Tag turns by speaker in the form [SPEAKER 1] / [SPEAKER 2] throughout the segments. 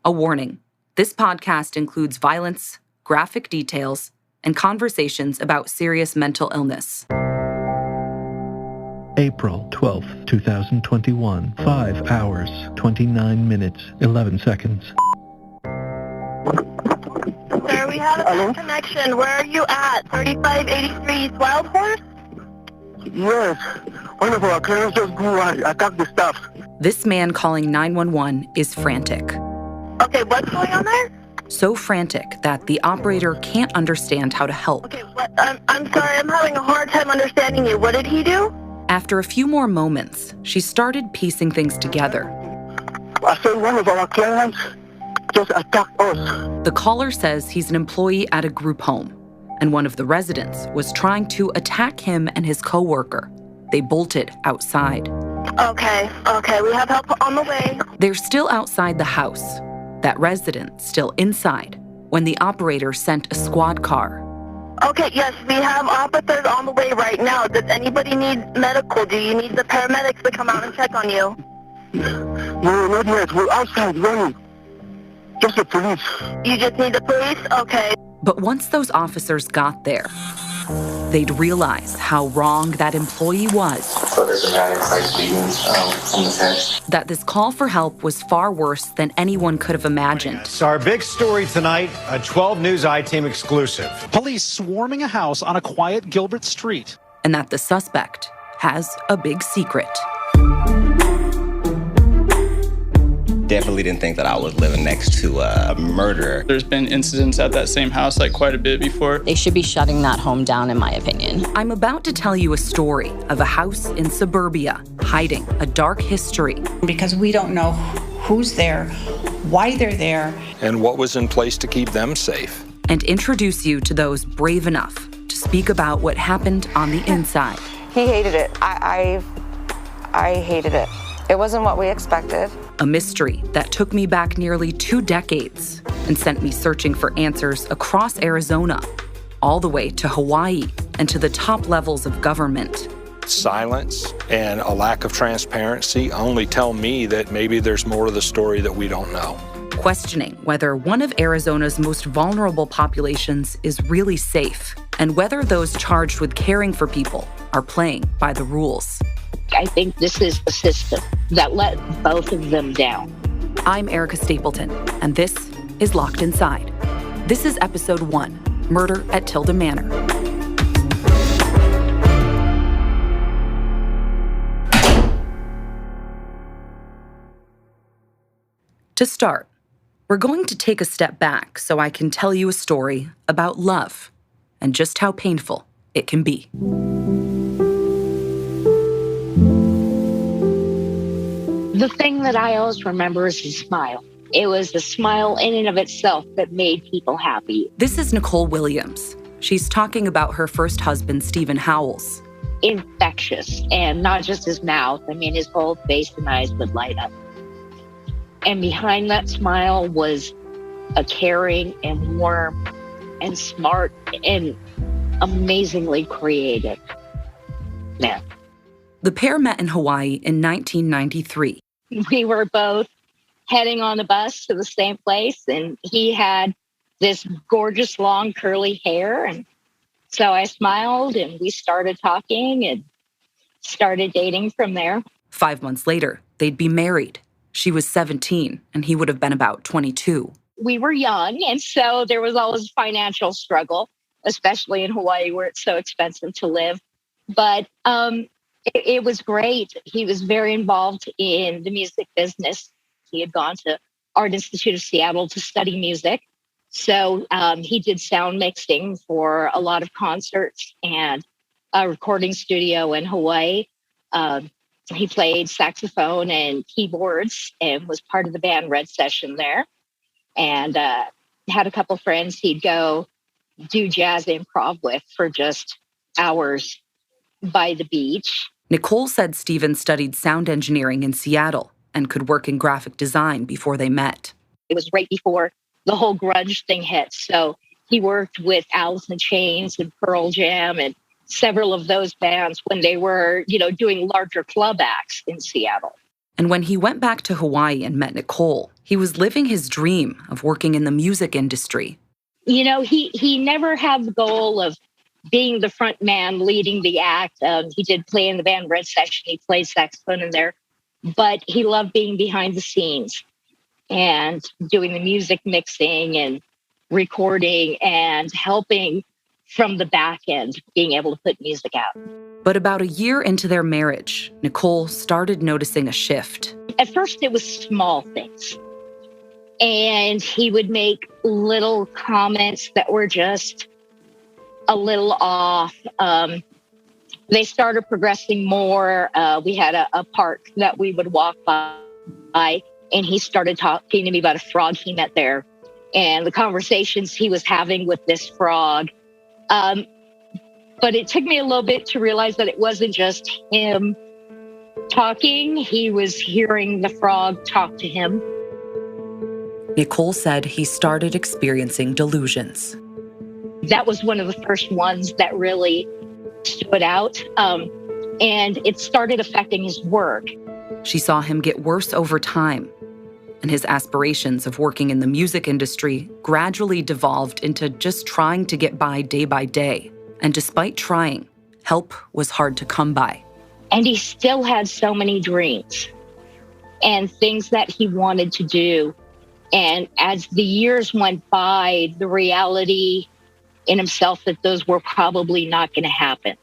[SPEAKER 1] A warning: this podcast includes violence, graphic details, and conversations about serious mental illness.
[SPEAKER 2] April 12th, 2021, 5 hours, 29 minutes, 11 seconds.
[SPEAKER 3] Sir, we have a connection. Where are you at? 3583 Wild Horse?
[SPEAKER 4] Yes. One of our clients just attacked the staff.
[SPEAKER 1] This man calling 911 is frantic.
[SPEAKER 3] Okay, what's going on there?
[SPEAKER 1] So frantic that the operator can't understand how to help.
[SPEAKER 3] Okay, what? I'm sorry, I'm having a hard time understanding you. What did he do?
[SPEAKER 1] After a few more moments, she started piecing things together.
[SPEAKER 4] I said one of our clients just attacked us.
[SPEAKER 1] The caller says he's an employee at a group home, and one of the residents was trying to attack him and his coworker. They bolted outside.
[SPEAKER 3] Okay, we have help on the way.
[SPEAKER 1] They're still outside the house, that resident still inside, when the operator sent a squad car.
[SPEAKER 3] Okay, yes, we have officers on the way right now. Does anybody need medical? Do you need the paramedics to come out and check on you?
[SPEAKER 4] No, not yet. We're outside running. Just the police.
[SPEAKER 3] You just need the police? Okay.
[SPEAKER 1] But once those officers got there, they'd realize how wrong that employee was.
[SPEAKER 5] So there's a guy that's bleeding from his head.
[SPEAKER 1] That this call for help was far worse than anyone could have imagined.
[SPEAKER 6] So our big story tonight, a 12 News I-Team exclusive.
[SPEAKER 7] Police swarming a house on a quiet Gilbert street.
[SPEAKER 1] And that the suspect has a big secret.
[SPEAKER 5] Definitely didn't think that I was living next to a murderer.
[SPEAKER 8] There's been incidents at that same house quite a bit before.
[SPEAKER 9] They should be shutting that home down, in my opinion.
[SPEAKER 1] I'm about to tell you a story of a house in suburbia hiding a dark history.
[SPEAKER 10] Because we don't know who's there, why they're there,
[SPEAKER 11] and what was in place to keep them safe.
[SPEAKER 1] And introduce you to those brave enough to speak about what happened on the inside.
[SPEAKER 12] He hated it. I hated it. It wasn't what we expected.
[SPEAKER 1] A mystery that took me back nearly 2 decades and sent me searching for answers across Arizona, all the way to Hawaii and to the top levels of government.
[SPEAKER 11] Silence and a lack of transparency only tell me that maybe there's more to the story that we don't know.
[SPEAKER 1] Questioning whether one of Arizona's most vulnerable populations is really safe and whether those charged with caring for people are playing by the rules.
[SPEAKER 13] I think this is a system that let both of them down.
[SPEAKER 1] I'm Erica Stapleton, and this is Locked Inside. This is episode 1, Murder at Tilda Manor. To start, we're going to take a step back so I can tell you a story about love and just how painful it can be.
[SPEAKER 13] The thing that I always remember is his smile. It was the smile in and of itself that made people happy.
[SPEAKER 1] This is Nicole Williams. She's talking about her first husband, Stephen Howells.
[SPEAKER 13] Infectious, and not just his mouth. I mean, his whole face and eyes would light up. And behind that smile was a caring and warm and smart and amazingly creative man.
[SPEAKER 1] The pair met in Hawaii in 1993.
[SPEAKER 13] We were both heading on the bus to the same place, and he had this gorgeous long curly hair. And so I smiled, and we started talking and started dating from there.
[SPEAKER 1] 5 months later, they'd be married. She was 17, and he would have been about 22.
[SPEAKER 13] We were young, and so there was always financial struggle, especially in Hawaii where it's so expensive to live. But it was great. He was very involved in the music business. He had gone to Art Institute of Seattle to study music. So he did sound mixing for a lot of concerts and a recording studio in Hawaii. He played saxophone and keyboards and was part of the band Red Session there. And had a couple friends he'd go do jazz improv with for just hours by the beach.
[SPEAKER 1] Nicole said Stephen studied sound engineering in Seattle and could work in graphic design before they met.
[SPEAKER 13] It was right before the whole grunge thing hit. So he worked with Alice in Chains and Pearl Jam and several of those bands when they were, doing larger club acts in Seattle.
[SPEAKER 1] And when he went back to Hawaii and met Nicole, he was living his dream of working in the music industry.
[SPEAKER 13] You know, he never had the goal of being the front man, leading the act. He did play in the band Red Section. He played saxophone in there. But he loved being behind the scenes and doing the music mixing and recording and helping from the back end, being able to put music out.
[SPEAKER 1] But about a year into their marriage, Nicole started noticing a shift.
[SPEAKER 13] At first, it was small things. And he would make little comments that were just a little off. They started progressing more. We had a park that we would walk by, and he started talking to me about a frog he met there and the conversations he was having with this frog. But it took me a little bit to realize that it wasn't just him talking. He was hearing the frog talk to him.
[SPEAKER 1] Nicole said he started experiencing delusions.
[SPEAKER 13] That was one of the first ones that really stood out. And it started affecting his work.
[SPEAKER 1] She saw him get worse over time, and his aspirations of working in the music industry gradually devolved into just trying to get by day. And despite trying, help was hard to come by.
[SPEAKER 13] And he still had so many dreams and things that he wanted to do. And as the years went by, the reality in himself that those were probably not going to happen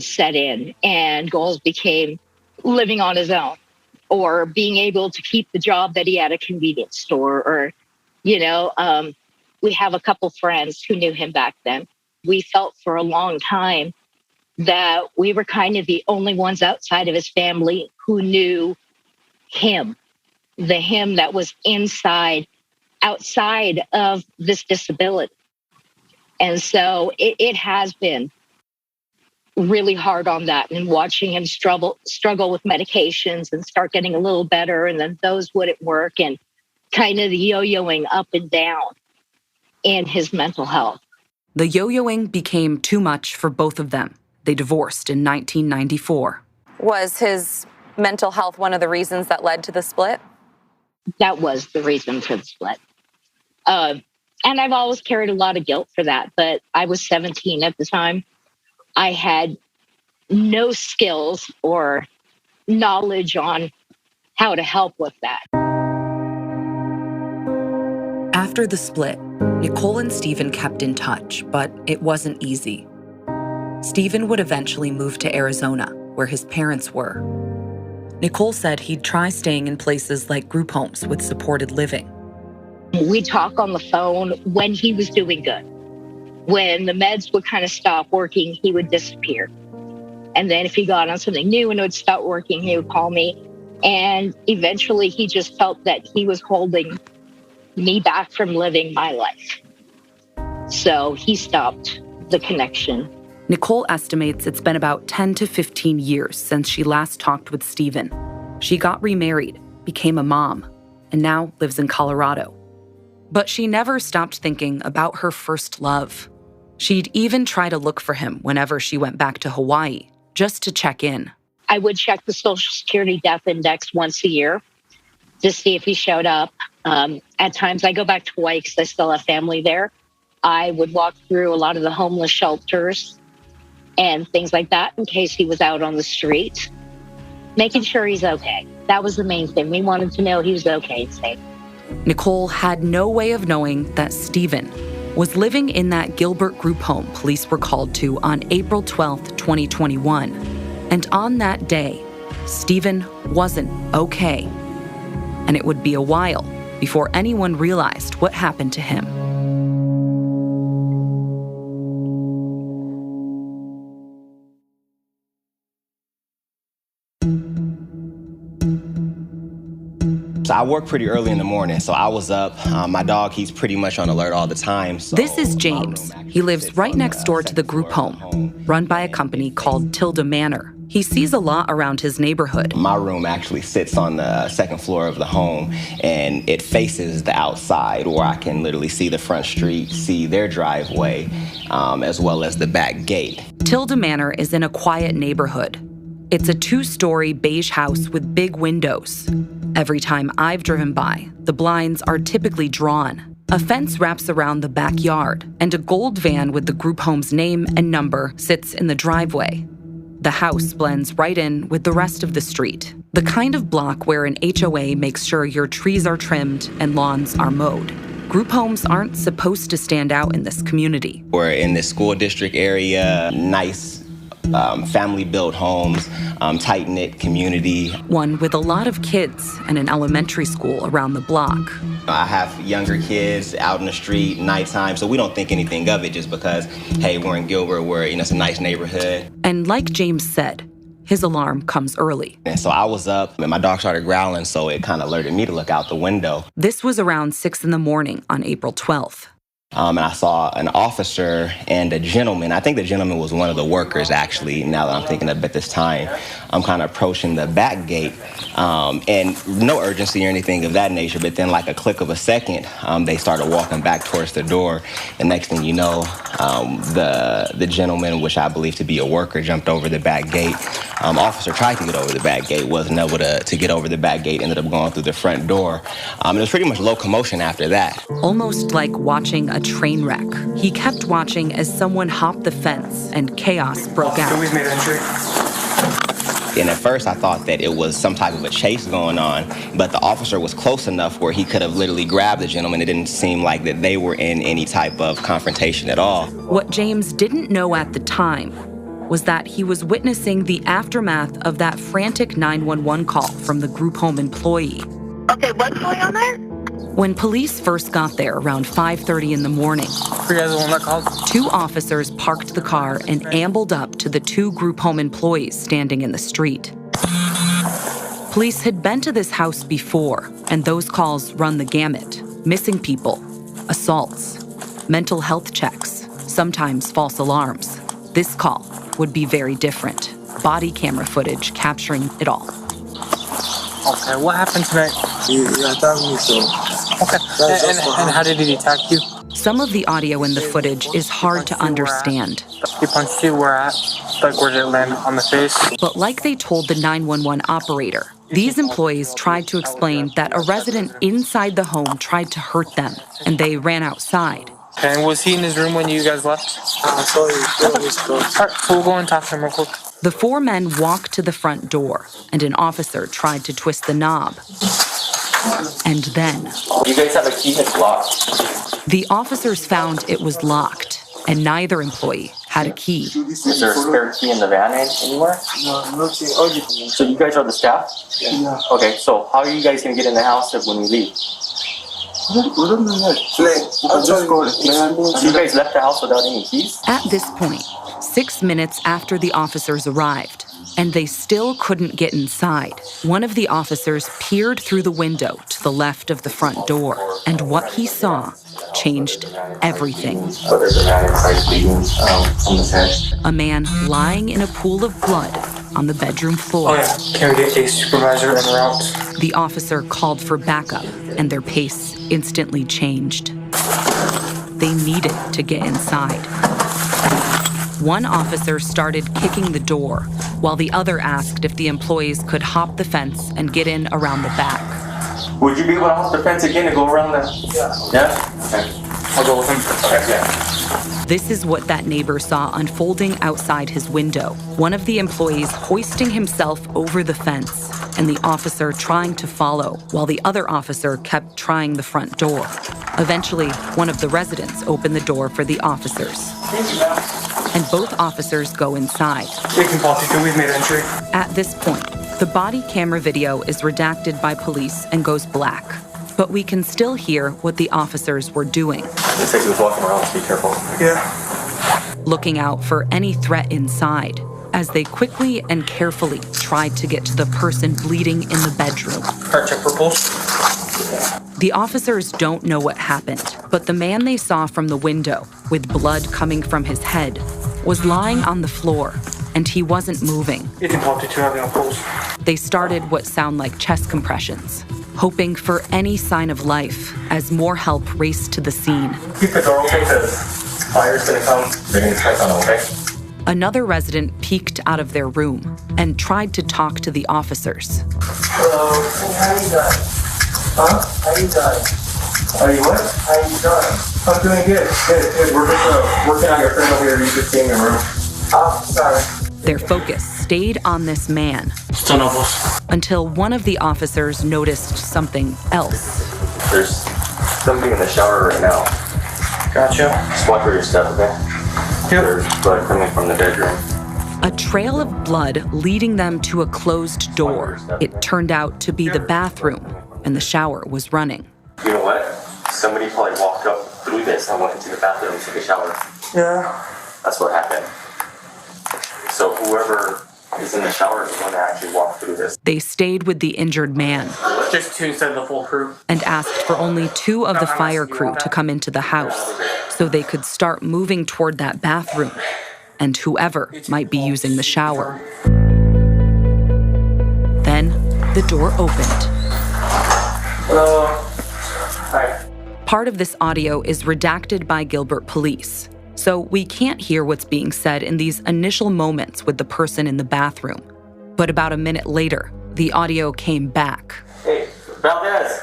[SPEAKER 13] set in. And goals became living on his own or being able to keep the job that he had at a convenience store. Or, we have a couple friends who knew him back then. We felt for a long time that we were kind of the only ones outside of his family who knew him, the him that was outside of this disability. And so it has been really hard on that, and watching him struggle with medications and start getting a little better, and then those wouldn't work, and kind of the yo-yoing up and down in his mental health.
[SPEAKER 1] The yo-yoing became too much for both of them. They divorced in 1994.
[SPEAKER 12] Was his mental health one of the reasons that led to the split?
[SPEAKER 13] That was the reason for the split. And I've always carried a lot of guilt for that, but I was 17 at the time. I had no skills or knowledge on how to help with that.
[SPEAKER 1] After the split, Nicole and Stephen kept in touch, but it wasn't easy. Stephen would eventually move to Arizona, where his parents were. Nicole said he'd try staying in places like group homes with supported living.
[SPEAKER 13] We'd talk on the phone when he was doing good. When the meds would kind of stop working, he would disappear. And then if he got on something new and it would stop working, he would call me. And eventually he just felt that he was holding me back from living my life. So he stopped the connection.
[SPEAKER 1] Nicole estimates it's been about 10 to 15 years since she last talked with Stephen. She got remarried, became a mom, and now lives in Colorado. But she never stopped thinking about her first love. She'd even try to look for him whenever she went back to Hawaii, just to check in.
[SPEAKER 13] I would check the Social Security Death Index once a year to see if he showed up. At times I go back to Hawaii because I still have family there. I would walk through a lot of the homeless shelters and things like that in case he was out on the street, making sure he's okay. That was the main thing. We wanted to know he was okay and safe.
[SPEAKER 1] Nicole had no way of knowing that Stephen was living in that Gilbert group home police were called to on April 12th, 2021. And on that day, Stephen wasn't okay. And it would be a while before anyone realized what happened to him.
[SPEAKER 5] So I work pretty early in the morning, so I was up. My dog, he's pretty much on alert all the time. So
[SPEAKER 1] this is James. He lives right next door to the group home, run by a company called Tilda Manor. He sees a lot around his neighborhood.
[SPEAKER 5] My room actually sits on the second floor of the home, and it faces the outside where I can literally see the front street, see their driveway, as well as the back gate.
[SPEAKER 1] Tilda Manor is in a quiet neighborhood. It's a 2-story beige house with big windows. Every time I've driven by, the blinds are typically drawn. A fence wraps around the backyard, and a gold van with the group home's name and number sits in the driveway. The house blends right in with the rest of the street, the kind of block where an HOA makes sure your trees are trimmed and lawns are mowed. Group homes aren't supposed to stand out in this community.
[SPEAKER 5] We're in this school district area, nice family-built homes, tight-knit community.
[SPEAKER 1] One with a lot of kids and an elementary school around the block.
[SPEAKER 5] I have younger kids out in the street, nighttime, so we don't think anything of it just because, hey, we're in Gilbert, it's a nice neighborhood.
[SPEAKER 1] And like James said, his alarm comes early.
[SPEAKER 5] And so I was up, and my dog started growling, so it kind of alerted me to look out the window.
[SPEAKER 1] This was around 6 in the morning on April 12th.
[SPEAKER 5] And I saw an officer and a gentleman. I think the gentleman was one of the workers, actually, now that I'm thinking of it at this time. I'm kind of approaching the back gate, and no urgency or anything of that nature, but then like a click of a second, they started walking back towards the door. The next thing you know, the gentleman, which I believe to be a worker, jumped over the back gate. Officer tried to get over the back gate, wasn't able to get over the back gate, ended up going through the front door. It was pretty much low commotion after that.
[SPEAKER 1] Almost like watching a train wreck. He kept watching as someone hopped the fence and chaos broke out.
[SPEAKER 14] We've made entry.
[SPEAKER 5] And at first I thought that it was some type of a chase going on, but the officer was close enough where he could have literally grabbed the gentleman. It didn't seem like that they were in any type of confrontation at all.
[SPEAKER 1] What James didn't know at the time was that he was witnessing the aftermath of that frantic 911 call from the group home employee.
[SPEAKER 3] Okay, what's going on there?
[SPEAKER 1] When police first got there around 5:30 in the morning,
[SPEAKER 14] Were you guys the one that called?
[SPEAKER 1] 2 officers parked the car and ambled up to the 2 group home employees standing in the street. Police had been to this house before, and those calls run the gamut. Missing people, assaults, mental health checks, sometimes false alarms. This call would be very different. Body camera footage capturing it all.
[SPEAKER 14] Okay, what happened tonight?
[SPEAKER 4] He attacked me, so...
[SPEAKER 14] Okay, and how did he attack you?
[SPEAKER 1] Some of the audio in the footage is hard to understand.
[SPEAKER 14] He punched you where at? Like, where did it land? On the face?
[SPEAKER 1] But like they told the 911 operator, these employees tried to explain that a resident inside the home tried to hurt them, and they ran outside.
[SPEAKER 14] And was he in his room when you guys left?
[SPEAKER 4] I saw him.
[SPEAKER 14] All right, so we'll go and talk to him real quick.
[SPEAKER 1] The 4 men walked to the front door, and an officer tried to twist the knob. And then...
[SPEAKER 15] You guys have a key that's locked.
[SPEAKER 1] The officers found it was locked, and neither employee had a key.
[SPEAKER 15] Is there a spare key in the van anywhere?
[SPEAKER 4] No key.
[SPEAKER 15] So you guys are the staff?
[SPEAKER 4] Yeah.
[SPEAKER 15] Okay, so how are you guys going to get in the house when we leave?
[SPEAKER 4] We don't know yet. I just called it.
[SPEAKER 15] You guys left the house without any keys?
[SPEAKER 1] At this point, 6 minutes after the officers arrived, and they still couldn't get inside, one of the officers peered through the window to the left of the front door, and what he saw changed everything.
[SPEAKER 15] So there's a man inside bleeding from his head.
[SPEAKER 1] A man lying in a pool of blood on the bedroom floor.
[SPEAKER 14] Oh yeah, can we get a supervisor en route?
[SPEAKER 1] The officer called for backup, and their pace instantly changed. They needed to get inside. One officer started kicking the door, while the other asked if the employees could hop the fence and get in around the back.
[SPEAKER 15] Would you be able to hop the fence again and go around that? Yeah? Okay. I'll go with him. Okay, yeah.
[SPEAKER 1] This is what that neighbor saw unfolding outside his window. One of the employees hoisting himself over the fence, and the officer trying to follow, while the other officer kept trying the front door. Eventually, one of the residents opened the door for the officers. And both officers go inside.
[SPEAKER 14] We've made entry.
[SPEAKER 1] At this point, the body camera video is redacted by police and goes black. But we can still hear what the officers were doing.
[SPEAKER 15] Looks like he was walking around, so be careful.
[SPEAKER 14] Yeah.
[SPEAKER 1] Looking out for any threat inside, as they quickly and carefully tried to get to the person bleeding in the bedroom.
[SPEAKER 14] Heart check for pulse.
[SPEAKER 1] The officers don't know what happened, but the man they saw from the window, with blood coming from his head, was lying on the floor, and he wasn't moving. They started what sound like chest compressions, hoping for any sign of life as more help raced to the scene.
[SPEAKER 15] Keep the door open because fire's gonna come. They're gonna check on him, okay?
[SPEAKER 1] Another resident peeked out of their room and tried to talk to the officers.
[SPEAKER 15] Hello, how you doing? Huh? How you doing? Are you what? How you doing? I'm doing good. Good. We're just working on your friend over here. You just came in your room. Oh, sorry.
[SPEAKER 1] Their focus stayed on this man until one of the officers noticed something else.
[SPEAKER 15] There's somebody in the shower right now. Gotcha. Just watch for your step, okay? Yep. There's blood coming from the bedroom.
[SPEAKER 1] A trail of blood leading them to a closed door. It turned out to be the bathroom, and the shower was running.
[SPEAKER 15] You know what? Somebody probably walked up through this and went into the bathroom and took a shower. Yeah. That's what happened. So whoever is in the shower is the one that actually walked through this.
[SPEAKER 1] They stayed with the injured man.
[SPEAKER 14] Just 2 instead of the full crew.
[SPEAKER 1] And asked for only 2 of the fire crew to come into the house so they could start moving toward that bathroom and whoever might be using the shower. Then the door opened.
[SPEAKER 15] Hello. Hi.
[SPEAKER 1] Part of this audio is redacted by Gilbert police, so we can't hear what's being said in these initial moments with the person in the bathroom. But about a minute later, the audio came back.
[SPEAKER 15] Hey, Valdez.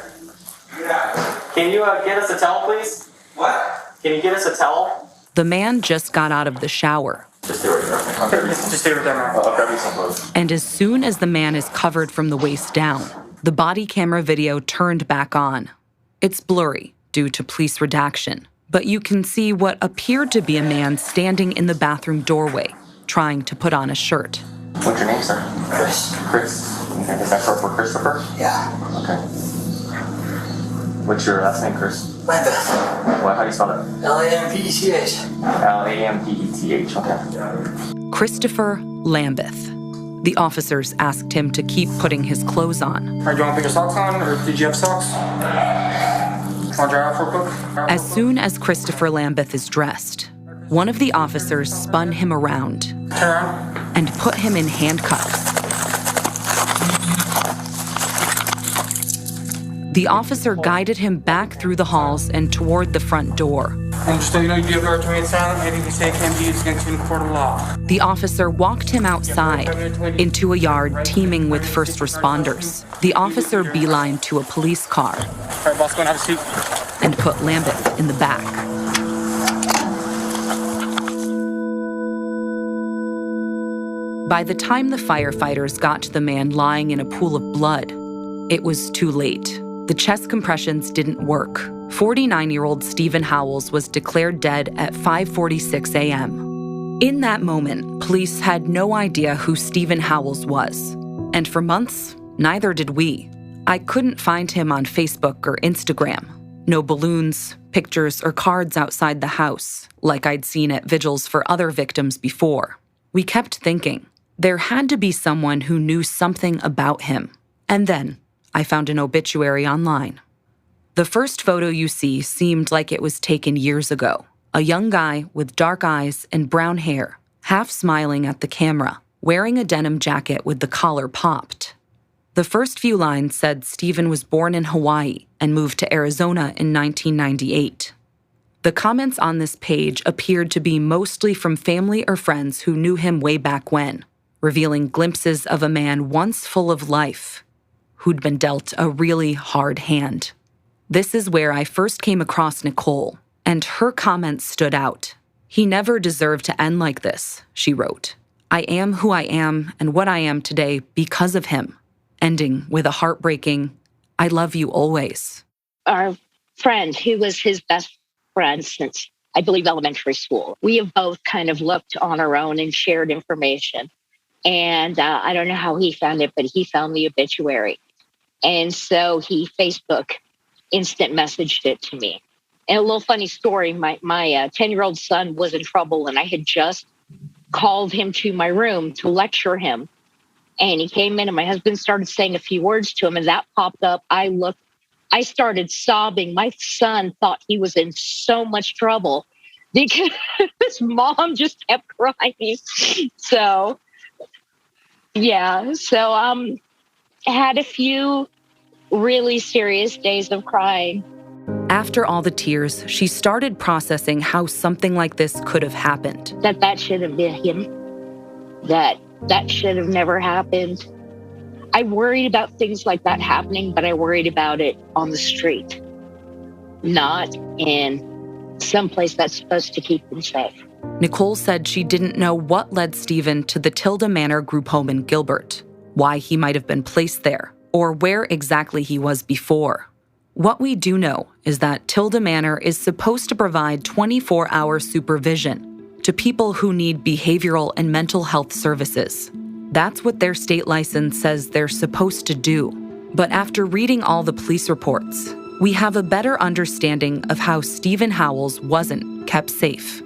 [SPEAKER 15] Yeah. Can you get us a towel, please? What? Can you get us a towel?
[SPEAKER 1] The man just got out of the shower.
[SPEAKER 15] Just stay right there. Okay, just stay right there, man. I'll grab you some clothes.
[SPEAKER 1] And as soon as the man is covered from the waist down, the body camera video turned back on. It's blurry due to police redaction, but you can see what appeared to be a man standing in the bathroom doorway, trying to put on a shirt.
[SPEAKER 15] What's your name, sir? Chris. Chris. Is that short for Christopher? Yeah. Okay. What's your last name, Chris? Lambeth. What? How do you spell it? L-A-M-P-E-T-H. L-A-M-P-E-T-H. Okay.
[SPEAKER 1] Christopher Lambeth. The officers asked him to keep putting his clothes on.
[SPEAKER 14] All right, do you want to put your socks on, or did you have socks? Want to dry off real quick?
[SPEAKER 1] As soon as Christopher Lambeth is dressed, one of the officers spun him around and put him in handcuffs. The officer guided him back through the halls and toward the front door.
[SPEAKER 14] And just so you know, you do have the right to remain silent. Anything you say can be used against you in court of law.
[SPEAKER 1] The officer walked him outside into a yard teeming with first responders. The officer beelined to a police car.
[SPEAKER 14] All right, boss, go and have a seat.
[SPEAKER 1] And put Lambeth in the back. By the time the firefighters got to the man lying in a pool of blood, it was too late. The chest compressions didn't work. 49-year-old Stephen Howells was declared dead at 5:46 a.m. In that moment, police had no idea who Stephen Howells was. And for months, neither did we. I couldn't find him on Facebook or Instagram. No balloons, pictures, or cards outside the house, like I'd seen at vigils for other victims before. We kept thinking, there had to be someone who knew something about him. And then, I found an obituary online. The first photo you see seemed like it was taken years ago. A young guy with dark eyes and brown hair, half smiling at the camera, wearing a denim jacket with the collar popped. The first few lines said Stephen was born in Hawaii and moved to Arizona in 1998. The comments on this page appeared to be mostly from family or friends who knew him way back when, revealing glimpses of a man once full of life, who'd been dealt a really hard hand. This is where I first came across Nicole, and her comments stood out. He never deserved to end like this, she wrote. I am who I am and what I am today because of him, ending with a heartbreaking, I love you always.
[SPEAKER 13] Our friend, who was his best friend since, I believe, elementary school, we have both kind of looked on our own and shared information. And I don't know how he found it, but he found the obituary. And so he Facebook instant messaged it to me. And a little funny story, my 10-year-old son was in trouble, and I had just called him to my room to lecture him. And he came in, and my husband started saying a few words to him, and that popped up. I started sobbing. My son thought he was in so much trouble because his mom just kept crying. So, yeah. So, I had a few really serious days of crying.
[SPEAKER 1] After all the tears, she started processing how something like this could have happened.
[SPEAKER 13] That should have been him. That should have never happened. I worried about things like that happening, but I worried about it on the street, not in someplace that's supposed to keep them safe.
[SPEAKER 1] Nicole said she didn't know what led Stephen to the Tilda Manor group home in Gilbert, why he might have been placed there, or where exactly he was before. What we do know is that Tilda Manor is supposed to provide 24-hour supervision to people who need behavioral and mental health services. That's what their state license says they're supposed to do. But after reading all the police reports, we have a better understanding of how Stephen Howells wasn't kept safe.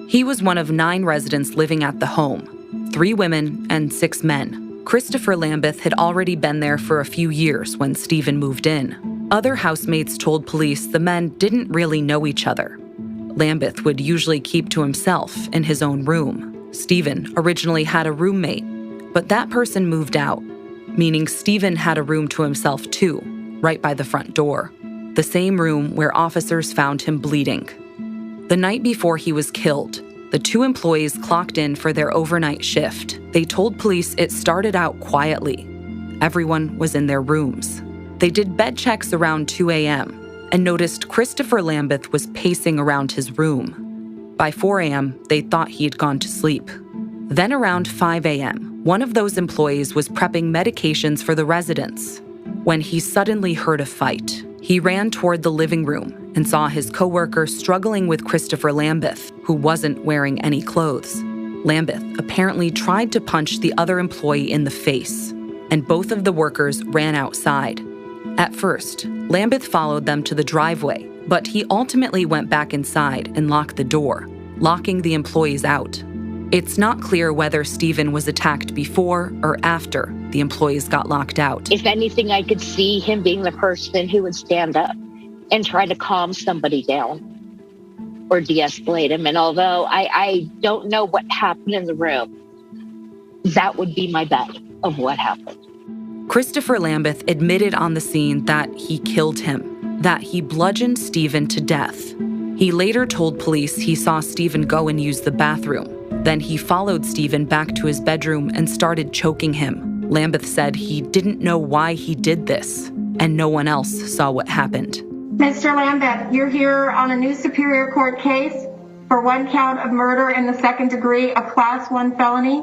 [SPEAKER 1] He was one of 9 residents living at the home, 3 women and 6 men. Christopher Lambeth had already been there for a few years when Stephen moved in. Other housemates told police the men didn't really know each other. Lambeth would usually keep to himself in his own room. Stephen originally had a roommate, but that person moved out, meaning Stephen had a room to himself too, right by the front door, the same room where officers found him bleeding. The night before he was killed, the 2 employees clocked in for their overnight shift. They told police it started out quietly. Everyone was in their rooms. They did bed checks around 2 a.m. and noticed Christopher Lambeth was pacing around his room. By 4 a.m., they thought he had gone to sleep. Then around 5 a.m., one of those employees was prepping medications for the residents when he suddenly heard a fight. He ran toward the living room and saw his coworker struggling with Christopher Lambeth, who wasn't wearing any clothes. Lambeth apparently tried to punch the other employee in the face, and both of the workers ran outside. At first, Lambeth followed them to the driveway, but he ultimately went back inside and locked the door, locking the employees out. It's not clear whether Stephen was attacked before or after the employees got locked out.
[SPEAKER 13] If anything, I could see him being the person who would stand up and try to calm somebody down or de-escalate him. And although I don't know what happened in the room, that would be my bet of what happened.
[SPEAKER 1] Christopher Lambeth admitted on the scene that he killed him, that he bludgeoned Stephen to death. He later told police he saw Stephen go and use the bathroom. Then he followed Stephen back to his bedroom and started choking him. Lambeth said he didn't know why he did this, and no one else saw what happened.
[SPEAKER 16] Mr. Lambeth, you're here on a new Superior Court case for 1 count of murder in the 2nd degree, a Class 1 felony.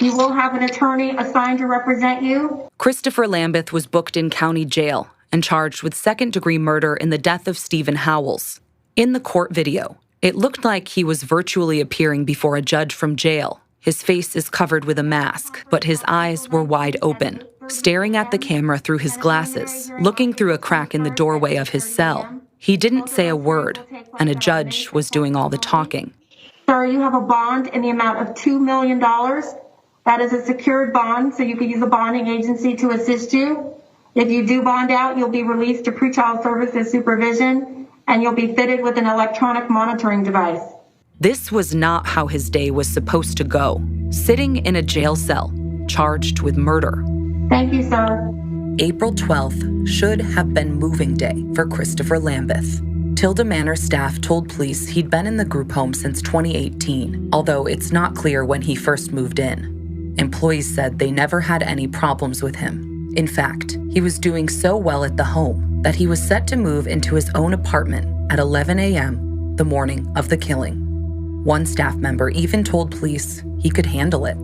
[SPEAKER 16] You will have an attorney assigned to represent you.
[SPEAKER 1] Christopher Lambeth was booked in county jail and charged with 2nd-degree murder in the death of Stephen Howells. In the court video, it looked like he was virtually appearing before a judge from jail. His face is covered with a mask, but his eyes were wide open, staring at the camera through his glasses, looking through a crack in the doorway of his cell. He didn't say a word, and a judge was doing all the talking.
[SPEAKER 16] Sir, you have a bond in the amount of $2 million. That is a secured bond, so you can use a bonding agency to assist you. If you do bond out, you'll be released to pretrial services supervision, and you'll be fitted with an electronic monitoring device.
[SPEAKER 1] This was not how his day was supposed to go, sitting in a jail cell, charged with murder.
[SPEAKER 16] Thank you, sir.
[SPEAKER 1] April 12th should have been moving day for Christopher Lambeth. Tilda Manor staff told police he'd been in the group home since 2018, although it's not clear when he first moved in. Employees said they never had any problems with him. In fact, he was doing so well at the home that he was set to move into his own apartment at 11 a.m. the morning of the killing. One staff member even told police he could handle it.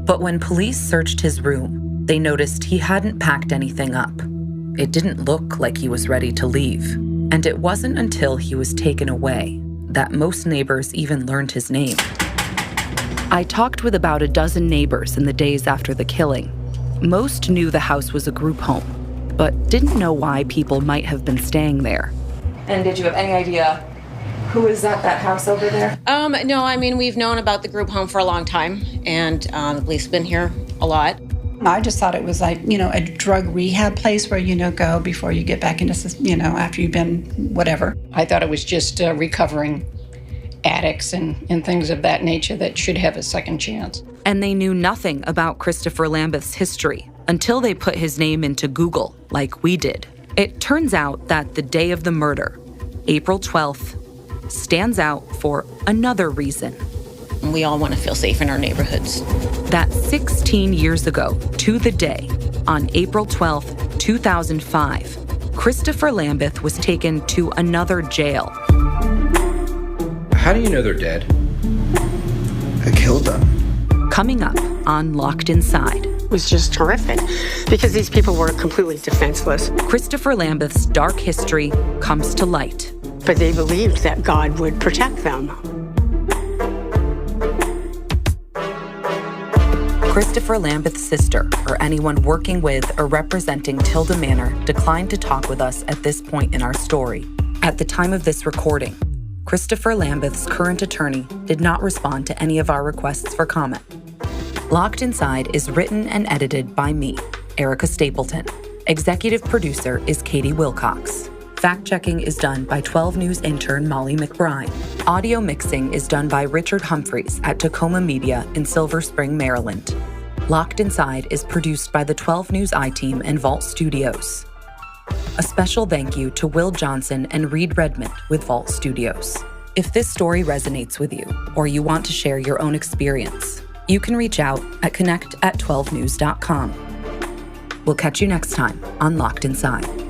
[SPEAKER 1] But when police searched his room, they noticed he hadn't packed anything up. It didn't look like he was ready to leave. And it wasn't until he was taken away that most neighbors even learned his name. I talked with about a dozen neighbors in the days after the killing. Most knew the house was a group home, but didn't know why people might have been staying there.
[SPEAKER 17] And did you have any idea who is at that house over there?
[SPEAKER 10] No, I mean, we've known about the group home for a long time, and the police have been here a lot.
[SPEAKER 18] I just thought it was like, a drug rehab place where, go before you get back into, after you've been whatever.
[SPEAKER 19] I thought it was just recovering addicts and things of that nature that should have a second chance.
[SPEAKER 1] And they knew nothing about Christopher Lambeth's history until they put his name into Google, like we did. It turns out that the day of the murder, April 12th, stands out for another reason.
[SPEAKER 10] We all want to feel safe in our neighborhoods.
[SPEAKER 1] That 16 years ago, to the day, on April 12th, 2005, Christopher Lambeth was taken to another jail.
[SPEAKER 20] How do you know they're dead?
[SPEAKER 21] I killed them.
[SPEAKER 1] Coming up on Locked Inside.
[SPEAKER 22] It was just horrific because these people were completely defenseless.
[SPEAKER 1] Christopher Lambeth's dark history comes to light.
[SPEAKER 22] But they believed that God would protect them.
[SPEAKER 1] Christopher Lambeth's sister, or anyone working with or representing Tilda Manor, declined to talk with us at this point in our story. At the time of this recording, Christopher Lambeth's current attorney did not respond to any of our requests for comment. Locked Inside is written and edited by me, Erica Stapleton. Executive producer is Katie Wilcox. Fact-checking is done by 12 News intern Molly McBride. Audio mixing is done by Richard Humphreys at Tacoma Media in Silver Spring, Maryland. Locked Inside is produced by the 12 News I-Team and Vault Studios. A special thank you to Will Johnson and Reed Redmond with Vault Studios. If this story resonates with you, or you want to share your own experience, you can reach out at connect@12news.com. We'll catch you next time on Locked Inside.